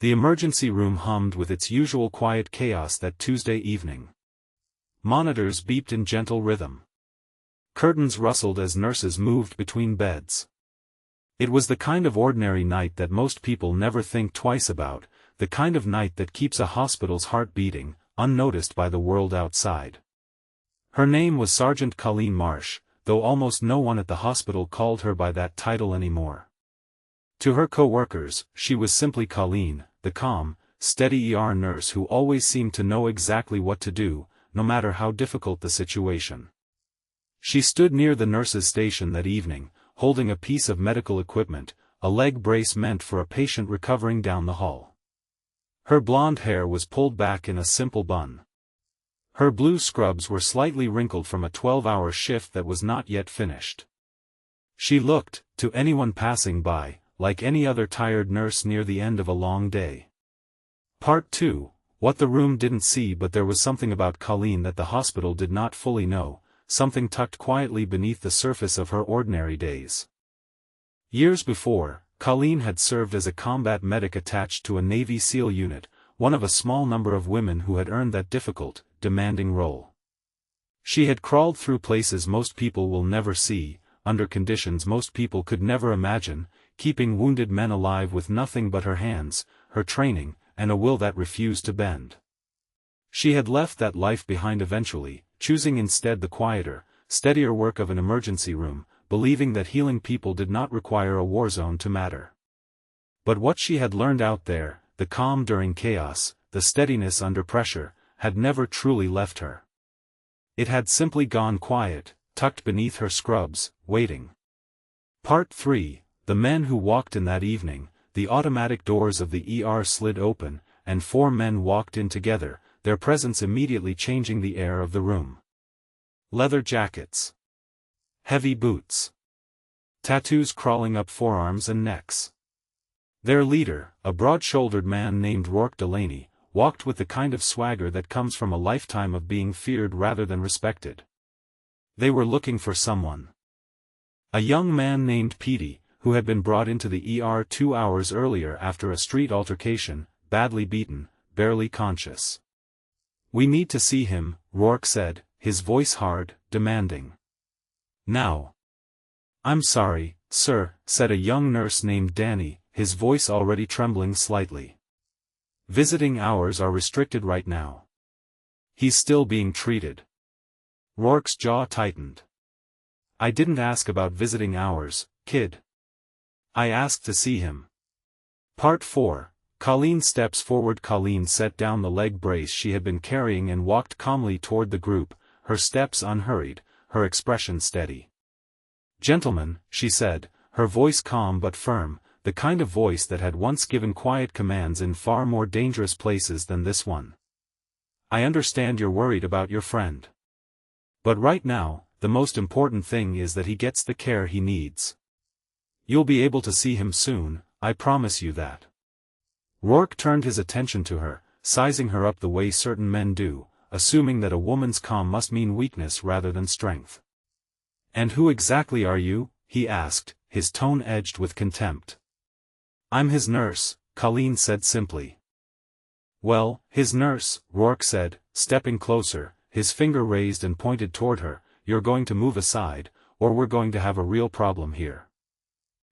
The emergency room hummed with its usual quiet chaos that Tuesday evening. Monitors beeped in gentle rhythm. Curtains rustled as nurses moved between beds. It was the kind of ordinary night that most people never think twice about, the kind of night that keeps a hospital's heart beating, unnoticed by the world outside. Her name was Sergeant Colleen Marsh, though almost no one at the hospital called her by that title anymore. To her co-workers, she was simply Colleen, the calm, steady ER nurse who always seemed to know exactly what to do, no matter how difficult the situation. She stood near the nurse's station that evening, holding a piece of medical equipment, a leg brace meant for a patient recovering down the hall. Her blonde hair was pulled back in a simple bun. Her blue scrubs were slightly wrinkled from a 12-hour shift that was not yet finished. She looked, to anyone passing by, like any other tired nurse near the end of a long day. Part 2. What the room didn't see, but there was something about Colleen that the hospital did not fully know, something tucked quietly beneath the surface of her ordinary days. Years before, Colleen had served as a combat medic attached to a Navy SEAL unit, one of a small number of women who had earned that difficult, demanding role. She had crawled through places most people will never see, under conditions most people could never imagine, keeping wounded men alive with nothing but her hands, her training, and a will that refused to bend. She had left that life behind eventually, choosing instead the quieter, steadier work of an emergency room, believing that healing people did not require a war zone to matter. But what she had learned out there, the calm during chaos, the steadiness under pressure, had never truly left her. It had simply gone quiet, tucked beneath her scrubs, waiting. Part 3. The men who walked in that evening. The automatic doors of the ER slid open, and 4 men walked in together, their presence immediately changing the air of the room. Leather jackets. Heavy boots. Tattoos crawling up forearms and necks. Their leader, a broad-shouldered man named Rourke Delaney, walked with the kind of swagger that comes from a lifetime of being feared rather than respected. They were looking for someone. A young man named Petey, who had been brought into the ER 2 hours earlier after a street altercation, badly beaten, barely conscious. "We need to see him," Rourke said, his voice hard, demanding. "Now." "I'm sorry, sir," said a young nurse named Danny, his voice already trembling slightly. "Visiting hours are restricted right now. He's still being treated." Rourke's jaw tightened. "I didn't ask about visiting hours, kid. I asked to see him." Part 4. Colleen steps forward. Colleen set down the leg brace she had been carrying and walked calmly toward the group, her steps unhurried, her expression steady. "Gentlemen," she said, her voice calm but firm, the kind of voice that had once given quiet commands in far more dangerous places than this one. "I understand you're worried about your friend. But right now, the most important thing is that he gets the care he needs. You'll be able to see him soon, I promise you that." Rourke turned his attention to her, sizing her up the way certain men do, assuming that a woman's calm must mean weakness rather than strength. "And who exactly are you?" he asked, his tone edged with contempt. "I'm his nurse," Colleen said simply. "Well, his nurse," Rourke said, stepping closer, his finger raised and pointed toward her, "you're going to move aside, or we're going to have a real problem here."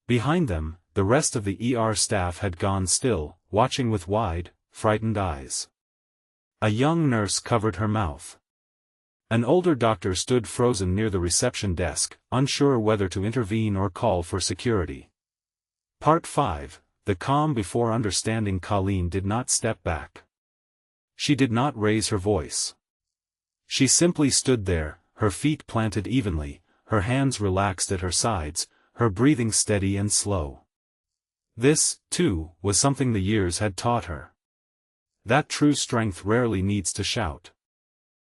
Behind them, the rest of the ER staff had gone still, watching with wide, frightened eyes. A young nurse covered her mouth. An older doctor stood frozen near the reception desk, unsure whether to intervene or call for security. Part 5. The calm before understanding. Colleen did not step back. She did not raise her voice. She simply stood there, her feet planted evenly, her hands relaxed at her sides, her breathing steady and slow. This, too, was something the years had taught her. That true strength rarely needs to shout.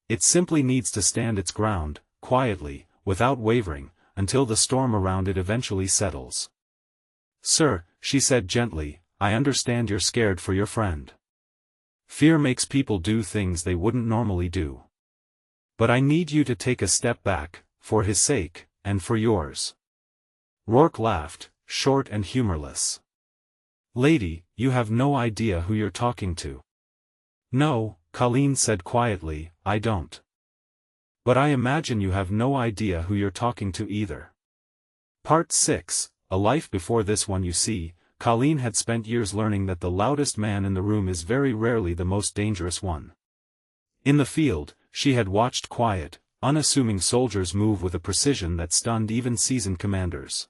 It simply needs to stand its ground, quietly, without wavering, until the storm around it eventually settles. "Sir," she said gently, "I understand you're scared for your friend. Fear makes people do things they wouldn't normally do. But I need you to take a step back, for his sake, and for yours." Rourke laughed, short and humorless. Lady, you have no idea who you're talking to. No, Colleen said quietly, I don't. But I imagine you have no idea who you're talking to either. Part 6, A Life Before This One. You see, Colleen had spent years learning that the loudest man in the room is very rarely the most dangerous one. In the field, she had watched quiet, unassuming soldiers move with a precision that stunned even seasoned commanders.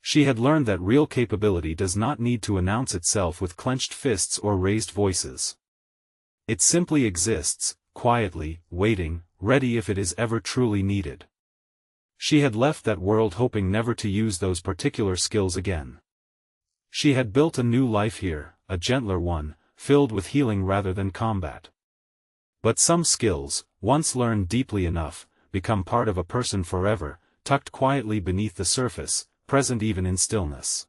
She had learned that real capability does not need to announce itself with clenched fists or raised voices. It simply exists, quietly, waiting, ready if it is ever truly needed. She had left that world hoping never to use those particular skills again. She had built a new life here, a gentler one, filled with healing rather than combat. But some skills, once learned deeply enough, become part of a person forever, tucked quietly beneath the surface, present even in stillness.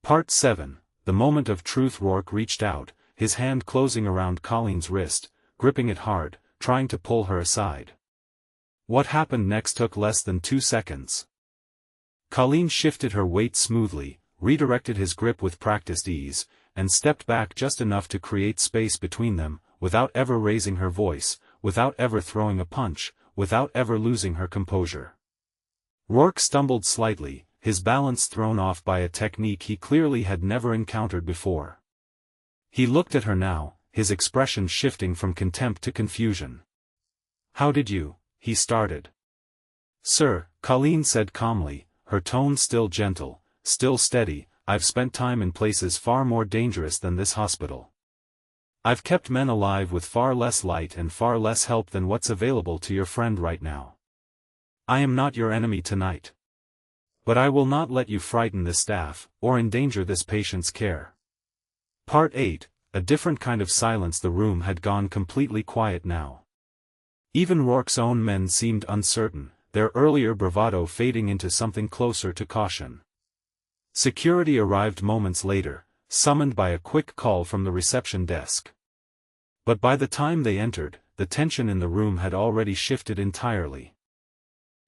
Part 7, The Moment of Truth. Rourke reached out, his hand closing around Colleen's wrist, gripping it hard, trying to pull her aside. What happened next took less than 2 seconds. Colleen shifted her weight smoothly, redirected his grip with practiced ease, and stepped back just enough to create space between them, without ever raising her voice, without ever throwing a punch, without ever losing her composure. Rourke stumbled slightly, his balance thrown off by a technique he clearly had never encountered before. He looked at her now, his expression shifting from contempt to confusion. How did you? He started. Sir, Colleen said calmly, her tone still gentle, still steady, I've spent time in places far more dangerous than this hospital. I've kept men alive with far less light and far less help than what's available to your friend right now. I am not your enemy tonight. But I will not let you frighten this staff, or endanger this patient's care. Part 8, A different kind of silence. The room had gone completely quiet now. Even Rourke's own men seemed uncertain, their earlier bravado fading into something closer to caution. Security arrived moments later, summoned by a quick call from the reception desk. But by the time they entered, the tension in the room had already shifted entirely.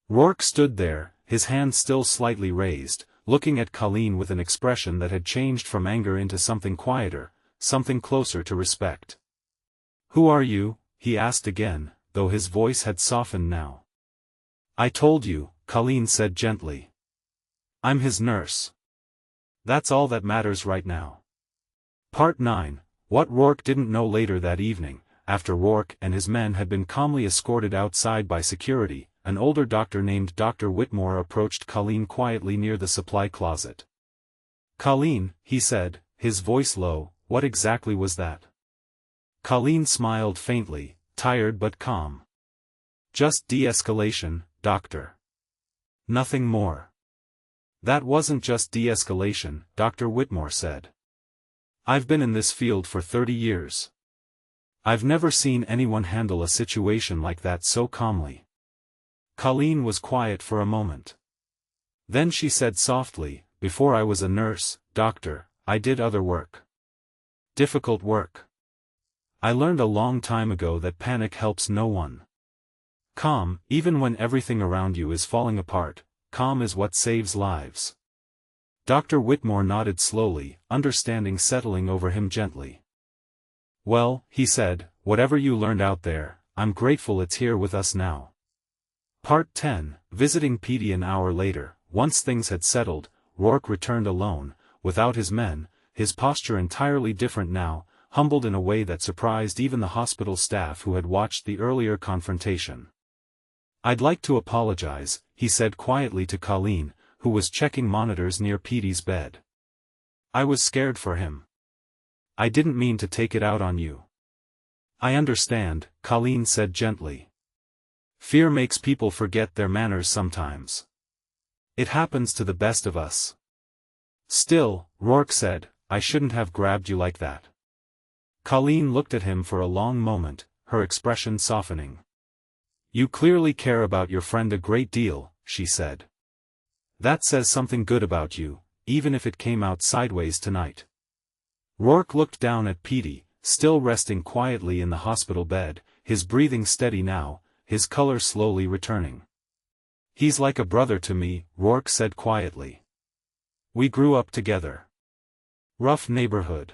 Rourke stood there, his hand still slightly raised, looking at Colleen with an expression that had changed from anger into something quieter, something closer to respect. Who are you? He asked again, though his voice had softened now. I told you, Colleen said gently. I'm his nurse. That's all that matters right now. Part 9, What Rourke didn't know. Later that evening, after Rourke and his men had been calmly escorted outside by security, an older doctor named Dr. Whitmore approached Colleen quietly near the supply closet. Colleen, he said, his voice low, what exactly was that? Colleen smiled faintly, tired but calm. Just de-escalation, doctor. Nothing more. That wasn't just de-escalation, Dr. Whitmore said. I've been in this field for 30 years. I've never seen anyone handle a situation like that so calmly. Colleen was quiet for a moment. Then she said softly, before I was a nurse, doctor, I did other work. Difficult work. I learned a long time ago that panic helps no one. Calm, even when everything around you is falling apart, calm is what saves lives. Dr. Whitmore nodded slowly, understanding settling over him gently. Well, he said, whatever you learned out there, I'm grateful it's here with us now. Part 10, Visiting Petey. An hour later, once things had settled, Rourke returned alone, without his men, his posture entirely different now, humbled in a way that surprised even the hospital staff who had watched the earlier confrontation. I'd like to apologize, he said quietly to Colleen, who was checking monitors near Petey's bed. I was scared for him. I didn't mean to take it out on you. I understand, Colleen said gently. Fear makes people forget their manners sometimes. It happens to the best of us. Still, Rourke said, I shouldn't have grabbed you like that. Colleen looked at him for a long moment, her expression softening. You clearly care about your friend a great deal, she said. That says something good about you, even if it came out sideways tonight. Rourke looked down at Petey, still resting quietly in the hospital bed, his breathing steady now, his color slowly returning. He's like a brother to me, Rourke said quietly. We grew up together. Rough neighborhood.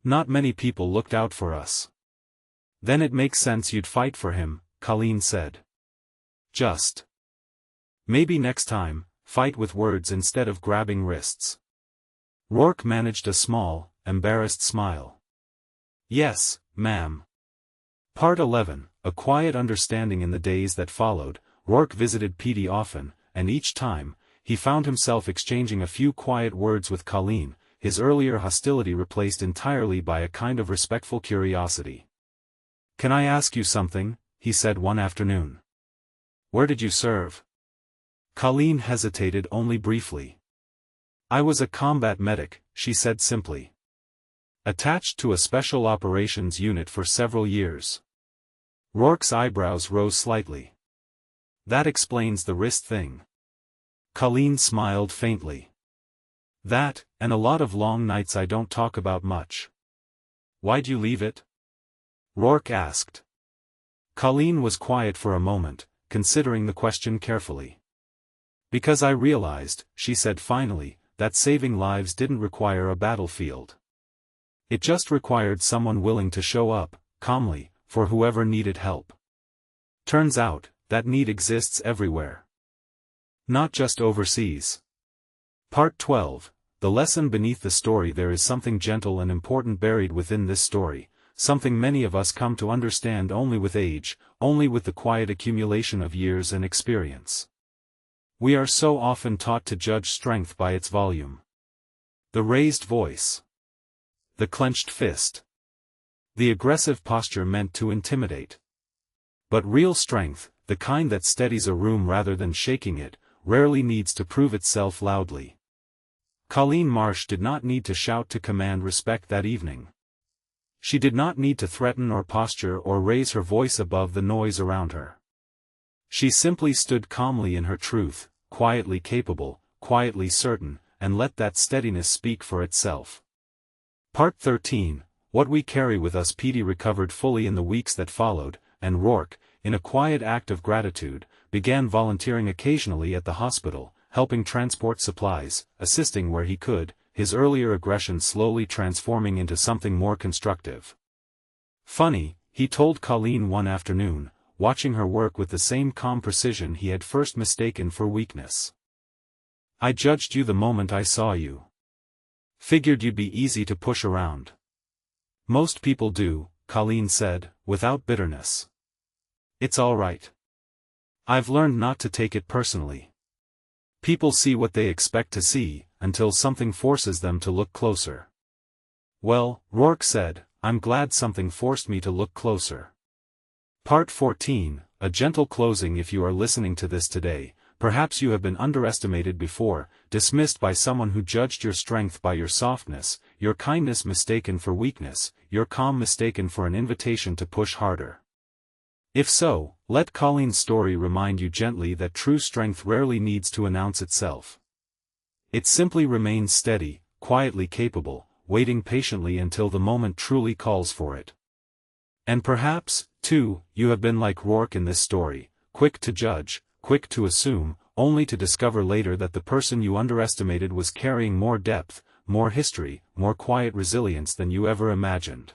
Not many people looked out for us. Then it makes sense you'd fight for him, Colleen said. Just. Maybe next time, fight with words instead of grabbing wrists. Rourke managed a small, embarrassed smile. Yes, ma'am. Part 11, A quiet understanding. In the days that followed, Rourke visited Petey often, and each time, he found himself exchanging a few quiet words with Colleen, his earlier hostility replaced entirely by a kind of respectful curiosity. "Can I ask you something?" he said one afternoon. "Where did you serve?" Colleen hesitated only briefly. "I was a combat medic," she said simply. "Attached to a special operations unit for several years." Rourke's eyebrows rose slightly. "That explains the wrist thing." Colleen smiled faintly. "That, and a lot of long nights I don't talk about much." "Why'd you leave it?" Rourke asked. Colleen was quiet for a moment, considering the question carefully. "Because I realized," she said finally, "that saving lives didn't require a battlefield. It just required someone willing to show up, calmly, for whoever needed help. Turns out, that need exists everywhere. Not just overseas." Part 12, The lesson beneath the story. There is something gentle and important buried within this story, something many of us come to understand only with age, only with the quiet accumulation of years and experience. We are so often taught to judge strength by its volume. The raised voice. The clenched fist. The aggressive posture meant to intimidate. But real strength, the kind that steadies a room rather than shaking it, rarely needs to prove itself loudly. Colleen Marsh did not need to shout to command respect that evening. She did not need to threaten or posture or raise her voice above the noise around her. She simply stood calmly in her truth, quietly capable, quietly certain, and let that steadiness speak for itself. Part 13, What we carry with us. Petey recovered fully in the weeks that followed, and Rourke, in a quiet act of gratitude, began volunteering occasionally at the hospital, helping transport supplies, assisting where he could, his earlier aggression slowly transforming into something more constructive. "Funny," he told Colleen one afternoon, watching her work with the same calm precision he had first mistaken for weakness. "I judged you the moment I saw you. Figured you'd be easy to push around." "Most people do," Colleen said, without bitterness. "It's all right. I've learned not to take it personally. People see what they expect to see, until something forces them to look closer." "Well," Rourke said, "I'm glad something forced me to look closer." Part 14, A gentle closing. If you are listening to this today, perhaps you have been underestimated before, dismissed by someone who judged your strength by your softness, your kindness mistaken for weakness, your calm mistaken for an invitation to push harder. If so, let Colleen's story remind you gently that true strength rarely needs to announce itself. It simply remains steady, quietly capable, waiting patiently until the moment truly calls for it. And perhaps, too, you have been like Rourke in this story, quick to judge, quick to assume, only to discover later that the person you underestimated was carrying more depth, more history, more quiet resilience than you ever imagined.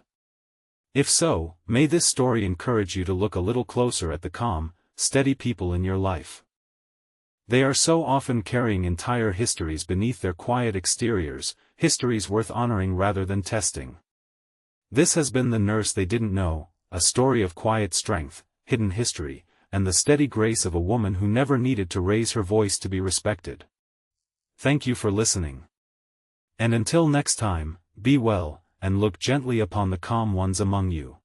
If so, may this story encourage you to look a little closer at the calm, steady people in your life. They are so often carrying entire histories beneath their quiet exteriors, histories worth honoring rather than testing. This has been The Nurse They Didn't Know, a story of quiet strength, hidden history, and the steady grace of a woman who never needed to raise her voice to be respected. Thank you for listening. And until next time, be well, and look gently upon the calm ones among you.